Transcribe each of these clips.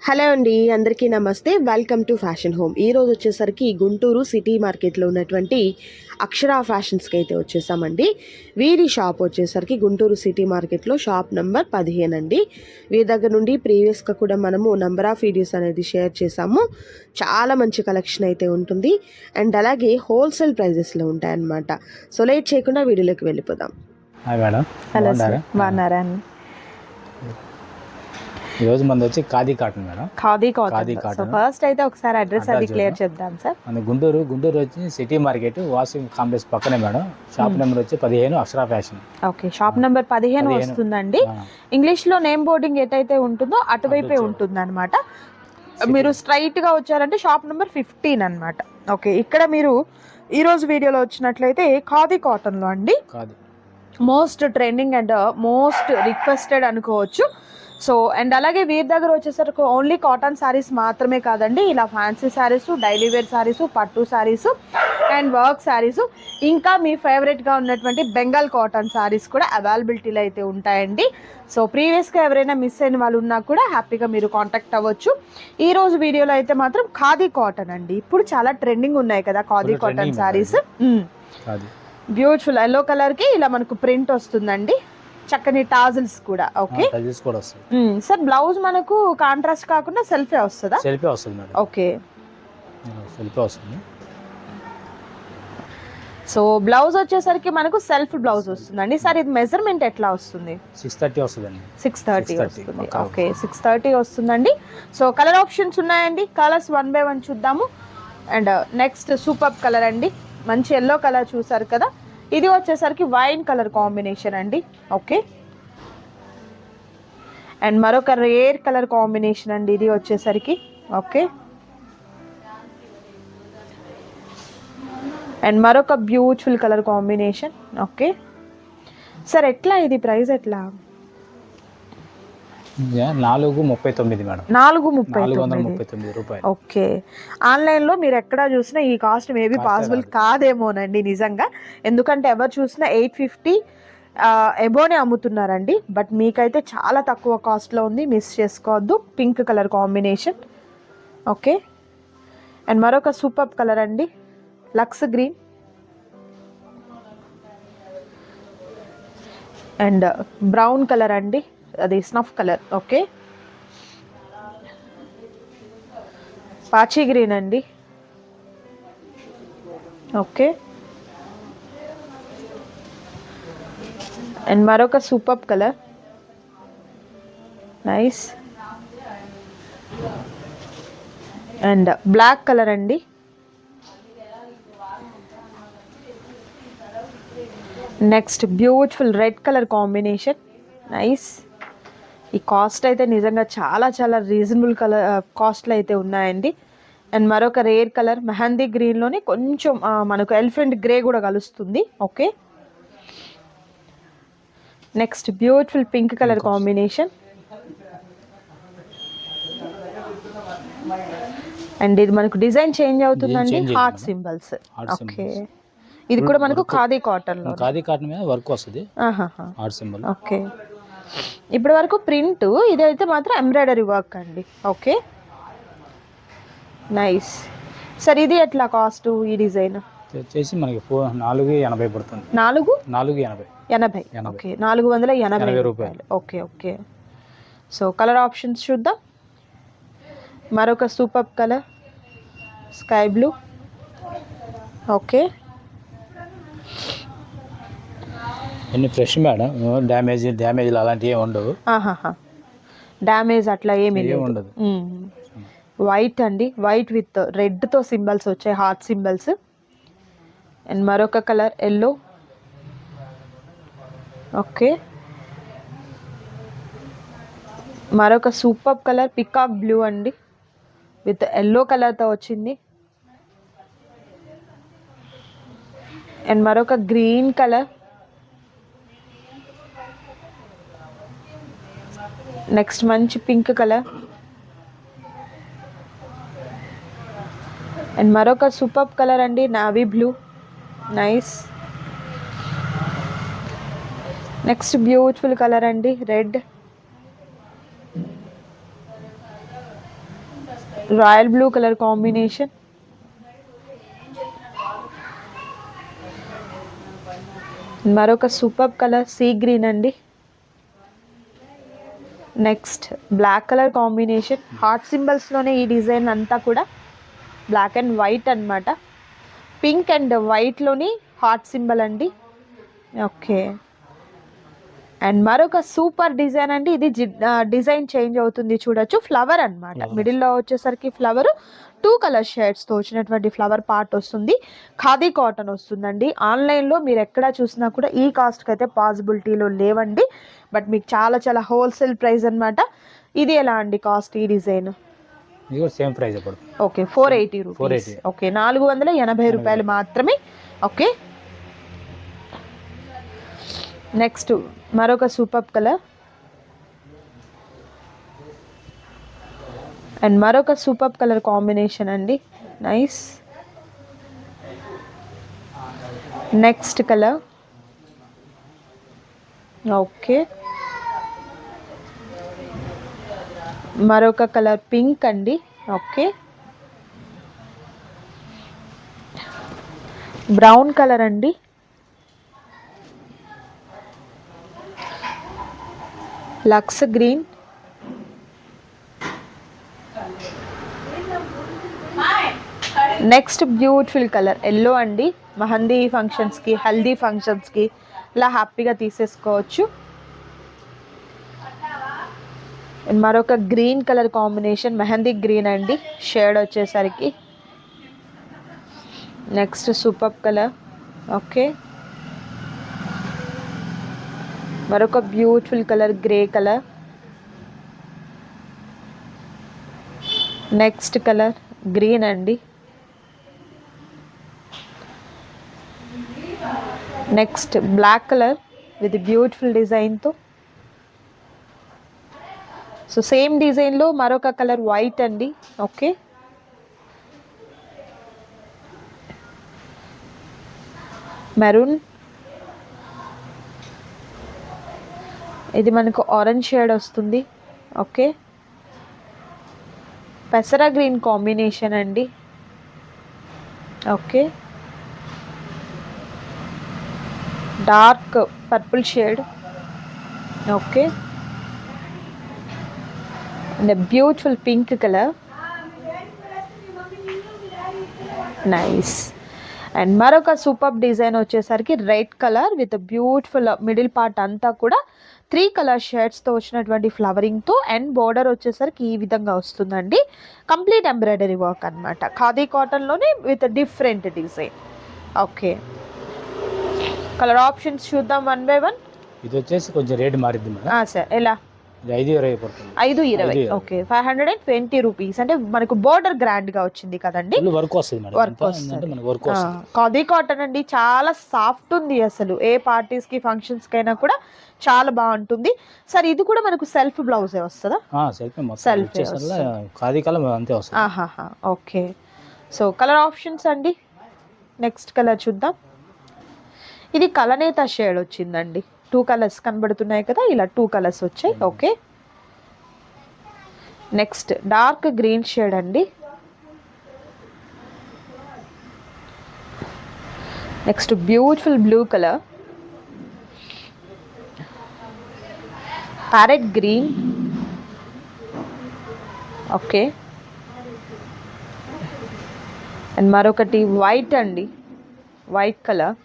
Hello అండి, అందరికీ నమస్తే. Welcome to fashion home. ఈరోజు వచ్చేసరికి గుంటూరు సిటీ మార్కెట్లో ఉన్నటువంటి అక్షరా ఫ్యాషన్స్కి అయితే వచ్చేసామండి. వీరి షాప్ వచ్చేసరికి గుంటూరు సిటీ మార్కెట్లో షాప్ నెంబర్ 15 అండి. వీరి దగ్గర నుండి ప్రీవియస్గా కూడా మనము నెంబర్ ఆఫ్ వీడియోస్ అనేది షేర్ చేసాము. చాలా మంచి కలెక్షన్ అయితే ఉంటుంది అండ్ అలాగే హోల్సేల్ ప్రైజెస్లో ఉంటాయన్నమాట. సో లేట్ చేయకుండా వీడియోలోకి వెళ్ళిపోదాం. Hi madam. హలో సార్, బాగున్నారా? ఈరోజు మనది వచ్చి khadi cotton madam. Khadi cotton. So first అయితే ఒకసారి అడ్రస్ అది క్లియర్ చేద్దాం సార్. మన గుంటూరు వచ్చి సిటీ మార్కెట్ వాషింగ్ కాంప్లెక్స్ పక్కనే మేడం. షాప్ నెంబర్ వచ్చి 15 అక్షరా ఫ్యాషన్. ఓకే, షాప్ నెంబర్ 15 వస్తుందండి. ఇంగ్లీష్ లో నేమ్ బోర్డింగ్ ఎటైతే ఉంటుందో అటువైపే ఉంటుంది అనమాట. మీరు స్ట్రైట్ గా వచ్చారంటే షాప్ నెంబర్ 15 అనమాట. ఓకే, ఇక్కడ మీరు ఈ రోజు వీడియోలో వచ్చినట్లయితే ఖాదీ కాటన్ లో అండి most trending and most requested అనుకోవచ్చు. సో అండ్ అలాగే వీరి దగ్గర వచ్చేసరికి ఓన్లీ కాటన్ శారీస్ మాత్రమే కాదండి, ఇలా fancy saris, daily wear saris, పట్టు శారీస్ అండ్ వర్క్ శారీస్, ఇంకా మీ ఫేవరెట్గా ఉన్నటువంటి బెంగాల్ కాటన్ శారీస్ కూడా అవైలబిలిటీలో అయితే ఉంటాయండి. సో ప్రీవియస్గా ఎవరైనా మిస్ అయిన వాళ్ళు ఉన్నా కూడా హ్యాపీగా మీరు కాంటాక్ట్ అవ్వచ్చు. ఈ రోజు వీడియోలో అయితే మాత్రం ఖాదీ కాటన్ అండి. ఇప్పుడు చాలా ట్రెండింగ్ ఉన్నాయి కదా khadi cotton saris. Beautiful yellow కలర్కి ఇలా మనకు ప్రింట్ వస్తుందండి, చక్కని టాజిల్స్ కూడా. ఓకే సార్, బ్లౌజ్ మనకు కాంట్రాస్ట్ కాకుండా సెల్ఫే వస్తుందా? సెల్ఫే వస్తుంది మేడం. ఓకే, సెల్ఫే వస్తుంది. సో బ్లౌజ్ వచ్చేసరికి మనకు సెల్ఫ్ బ్లౌజ్ వస్తుందండి. సార్ ఇది మెజర్మెంట్ ఎట్లా వస్తుంది? 630 వస్తుందండి. 630 వస్తుంది. ఓకే, 630 వస్తుందండి. సో కలర్ ఆప్షన్స్ ఉన్నాయండి, కలర్స్ 1 by 1 చూద్దాము. అండ్ నెక్స్ట్ సూపర్ కలర్ అండి, మంచి ఎల్లో కలర్ చూసారు కదా, ఇది వచ్చేసరికి వైన్ కలర్ కాంబినేషన్ అండి. ఓకే, అండ్ మరొక రేర్ కలర్ కాంబినేషన్ అండి ఇది వచ్చేసరికి. ఓకే, అండ్ మరొక beautiful colour combination. Okay sir, ఎట్లా ఇది ప్రైస్ ఎట్లా? 439 మేడం. 439 రూపాయలు. ఓకే, ఆన్లైన్లో మీరు ఎక్కడ చూసినా ఈ కాస్ట్ మేబీ పాసిబుల్ కాదేమోనండి నిజంగా, ఎందుకంటే ఎవరు చూసినా 850 ఎబోనే అమ్ముతున్నారండి. బట్ మీకైతే చాలా తక్కువ కాస్ట్లో ఉంది, మిస్ చేసుకోవద్దు. Pink colour combination. Okay, and మరొక సూపర్ కలర్ అండి, లక్స్ గ్రీన్ అండ్ బ్రౌన్ కలర్ అండి, అది స్నఫ్ కలర్. ఓకే, పాచి గ్రీన్ అండి. ఓకే, అండ్ మరొక super colour, nice. And black colour అండి. Next beautiful red colour combination, nice. ఈ కాస్ట్ అయితే నిజంగా చాలా చాలా రీజనబుల్ కలర్ కాస్ట్లో అయితే ఉన్నాయండి. అండ్ మరొక రేర్ కలర్ మెహందీ గ్రీన్లోనే కొంచెం మనకు ఎలిఫెంట్ గ్రే కూడా కలుస్తుంది. Okay, next beautiful pink colour combination. And ఇది మనకు డిజైన్ చేంజ్ అవుతుందండి, హార్ట్ సింబల్స్. ఓకే, ఇది కూడా మనకు ఖాదీ కాటన్ మీద వర్క్ వస్తుంది, హార్ట్ సింబల్. ఓకే, ఇప్పటి వరకు ప్రింట్, ఇదైతే మాత్రం ఎంబ్రాయిడరీ వర్క్ అండి. Okay, nice. సార్ ఇది ఎట్లా కాస్ట్? ఈ డిజైన్ వచ్చేసి మనకి 480 పడుతుంది. 480. ఓకే, 480 రూపాయలు. Okay okay, so colour options చూద్దాం. మరొక super colour sky blue. Okay, అన్ని ఫ్రెష్ మేడం, డ్యామేజ్ అలాంటివి ఏమి ఉండవు. డ్యామేజ్ అట్లా ఏమి ఉండదు. వైట్ అండి, వైట్ విత్ రెడ్తో సింబల్స్ వచ్చాయి, హార్ట్ సింబల్స్. అండ్ మరొక కలర్ ఎల్లో. ఓకే, మరొక సూపర్ కలర్ పికాక్ బ్లూ అండి, విత్ ఎల్లో కలర్తో వచ్చింది. అండ్ మరొక గ్రీన్ కలర్. నెక్స్ట్ మంచి పింక్ కలర్. అండ్ మరొక సూపర్ కలర్ అండి, navy blue, nice. Next beautiful colour అండి, red. Royal blue colour combination, మరొక సూపర్ కలర్ సీ గ్రీన్ అండి. Next black colour combination, heart సింబల్స్లోనే ఈ డిజైన్ అంతా కూడా బ్లాక్ అండ్ వైట్ అన్నమాట. పింక్ అండ్ వైట్లోని హార్ట్ సింబల్ అండి. ఓకే, అండ్ మరొక సూపర్ డిజైన్ అండి. ఇది డిజైన్ చేంజ్ అవుతుంది చూడొచ్చు. ఫ్లవర్ అన్నమాట, మిడిల్లో వచ్చేసరికి ఫ్లవర్ 2 కలర్ షేడ్స్తో వచ్చినటువంటి ఫ్లవర్ పార్ట్ వస్తుంది. ఖాదీ కాటన్ వస్తుందండి. ఆన్లైన్లో మీరు ఎక్కడ చూసినా కూడా ఈ కాస్ట్కి అయితే పాసిబిలిటీలో లేవండి, బట్ మీకు చాలా చాలా హోల్సేల్ ప్రైస్ అన్నమాట. ఇది ఎలా అండి కాస్ట్ ఈ డిజైన్? సేమ్ ప్రైస్ ఇప్పుడు. Okay, 480 rupees. ఓకే, 480 రూపాయలు మాత్రమే. ఓకే, నెక్స్ట్ మరొక సూపర్ కలర్ అండ్ మరొక సూపర్ కలర్ కాంబినేషన్ అండి. నైస్. Next colour. ఓకే, మరొక కలర్ పింక్ అండి. ఓకే, బ్రౌన్ కలర్ అండి. లక్స్ green, next beautiful colour yellow అండి. మెహందీ ఫంక్షన్స్కి, హల్దీ ఫంక్షన్స్కి ఇలా హ్యాపీగా తీసేసుకోవచ్చు. మరొక green colour combination, mehndi green అండి షేడ్ వచ్చేసరికి. Next super colour. ఓకే, మరొక beautiful colour grey colour. Next colour green అండి. Next black colour with beautiful డిజైన్తో. సో సేమ్ డిజైన్లో మరొక కలర్ వైట్ అండి. ఓకే, మెరూన్, ఇది మనకు ఆరెంజ్ షేడ్ వస్తుంది. ఓకే, పెసరా గ్రీన్ కాంబినేషన్ అండి. Okay, dark purple shade. Okay, and beautiful pink colour. Nice. And మరొక సూపర్ డిజైన్ వచ్చేసరికి red colour with beautiful middle part అంతా కూడా 3 కలర్ షేడ్స్తో వచ్చినటువంటి ఫ్లవరింగ్తో, అండ్ బోర్డర్ వచ్చేసరికి ఈ విధంగా వస్తుందండి. కంప్లీట్ ఎంబ్రాయిడరీ వర్క్ అనమాట, ఖాదీ కాటన్లోనే with different design. Okay, colour options చూద్దాం 1 by 1. ఇది వచ్చేసి కొంచెం రేట్ మారింది మేడం. సార్ ఎలా? 520 పడుతుంది. 520. Okay, 520 rupees. అంటే మనకు బోర్డర్ గ్రాండ్ గా వచ్చింది కదండి. వర్క్ వస్తుంది మేడం. వర్క్ వస్తుంది. ఖాదీ కాటన్ అండి, చాలా సాఫ్ట్ ఉంది. అసలు ఏ పార్టీస్ కి ఫంక్షన్స్ కైనా కూడా చాలా బాగుంటుంది. సార్ ఇది కూడా మనకు సెల్ఫ్ బ్లౌజే వస్తుందా? సెల్ఫ్ ఖాదీ కలర్ అంతే వస్తుంది. ఓకే, సో కలర్ ఆప్షన్స్ అండి. నెక్స్ట్ కలర్ చూద్దాం. ఇది కలనేత షేడ్ వచ్చిందండి. 2 కలర్స్ కనబడుతున్నాయి కదా, ఇలా 2 కలర్స్ వచ్చాయి. Okay, next dark green shade అండి. Next beautiful blue colour, parrot green. Okay, and మరొకటి వైట్ అండి, white colour.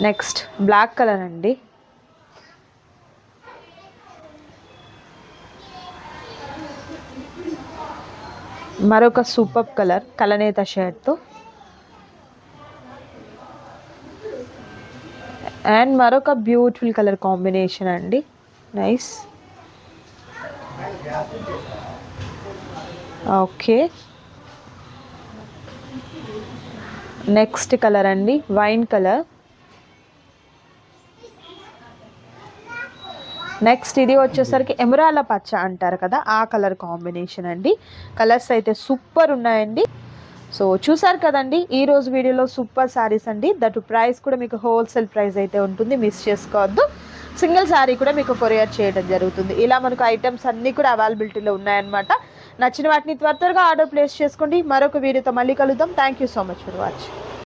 Next black colour అండి. మరొక సూపర్ కలర్ కలనేత షేడ్తో, అండ్ మరొక బ్యూటిఫుల్ కలర్ కాంబినేషన్ అండి. నైస్. ఓకే, నెక్స్ట్ కలర్ అండి వైన్ కలర్. నెక్స్ట్ ఇది వచ్చేసరికి ఎమరాల్డ్ పచ్చ అంటారు కదా, ఆ కలర్ కాంబినేషన్ అండి. కలర్స్ అయితే సూపర్ ఉన్నాయండి. సో చూసారు కదండి ఈ రోజు వీడియోలో సూపర్ శారీస్ అండి. దట్ ప్రైస్ కూడా మీకు హోల్సేల్ ప్రైస్ అయితే ఉంటుంది, మిస్ చేసుకోవద్దు. సింగిల్ శారీ కూడా మీకు కొరియర్ చేయడం జరుగుతుంది. ఇలా మనకు ఐటమ్స్ అన్నీ కూడా అవైలబిలిటీలో ఉన్నాయన్నమాట. నచ్చిన వాటిని త్వరగా ఆర్డర్ ప్లేస్ చేసుకోండి. మరొక వీడియోతో మళ్ళీ కలుద్దాం. Thank you so much for watching.